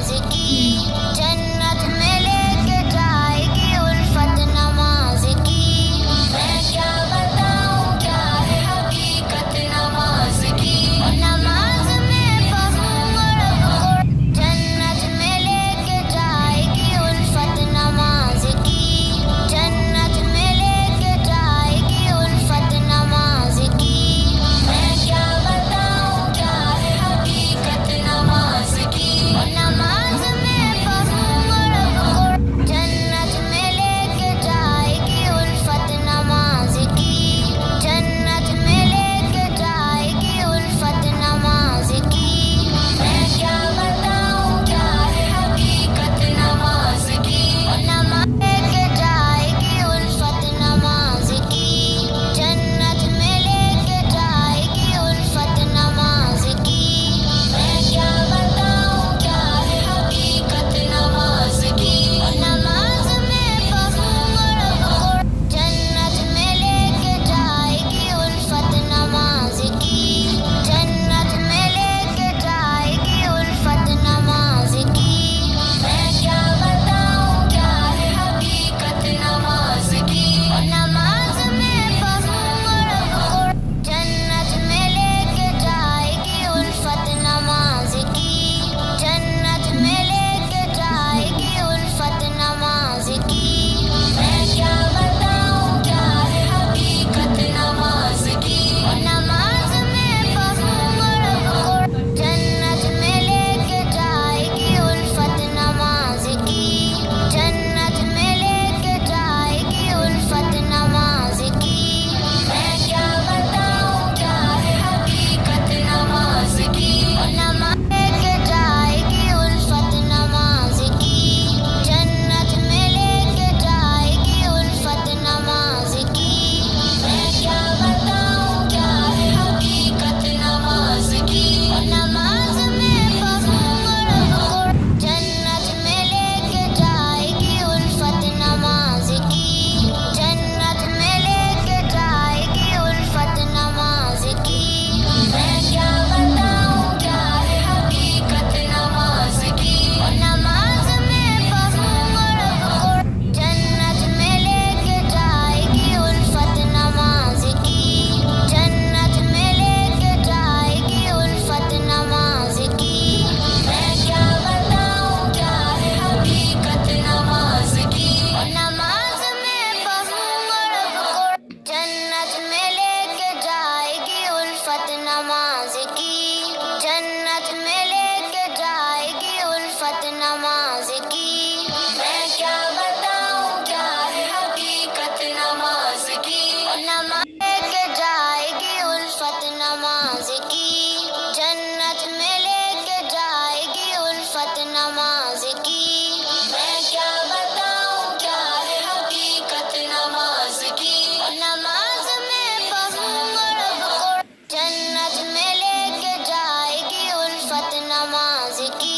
نماز کی جنت میں لے کے جائے گی الفت نماز کی میں کیا بتاؤں کیا ہے حقیقت نماز کی نماز میں پڑھوں رب کو جنت میں لے کے جائے گی الفت نماز کی جنت میں لے کے جائے گی الفت نماز کی میں کیا بتاؤں کیا ہے حقیقت نماز کی نماز میں پڑھوں رب کو جنت میں لے کے جائے گی الفت نماز کی جنت میں لے کے جائے گی الفت نماز کی میں کیا بتاؤں کیا ہے حقیقت نماز کی نماز لے کے جائے گی الفت نماز کی جنت میں لے کے جائے گی الفت نماز کی میں کیا بتاؤں کیا ہے حقیقت نماز کی نماز میں پڑھوں رب کو جنت میں لے کے جائے گی الفت نماز کی جنت میں لے کے جائے گی الفت نماز کی میں کیا بتاؤں کیا ہے حقیقت نماز کی نماز میں پڑھوں رب کو جنت میں لے کے جائے گی الفت نماز کی جنت میں لے کے جائے گی الفت نماز کی میں کیا بتاؤں کیا ہے حقیقت نماز کی نماز میں پڑھوں رب کو جنت میں لے کے جائے گی الفت نماز کی جنت میں لے کے جائے گی الفت نماز کی میں کیا بتاؤں کیا ہے حقیقت نماز کی نماز لے کے جائے گی الفت نماز کی جنت میں لے کے جائے گی الفت نماز کی میں کیا بتاؤں کیا ہے حقیقت نماز کی نماز میں پڑھوں رب کو جنت میں لے کے جائے گی الفت نماز کی جنت میں لے کے جائے گی الفت نماز کی میں کیا بتاؤں کیا ہے حقیقت نماز کی نماز میں پڑھوں رب کو جنت میں لے کے جائے گی الفت نماز کی جنت میں لے کے جائے گی الفت نماز کی میں کیا بتاؤں کیا ہے حقیقت نماز کی نماز میں پڑھوں رب کو جنت میں لے کے جائے گی الفت نماز کی جنت میں لے کے جائے گی الفت نماز کی میں کیا بتاؤں کیا ہے حقیقت نماز کی نماز لے کے جائے گی الفت نماز کی جنت میں لے کے جائے گی الفت نماز کی میں کیا بتاؤں کیا ہے حقیقت نماز کی نماز میں پڑھوں رب کو جنت میں لے کے جائے گی الفت نماز کی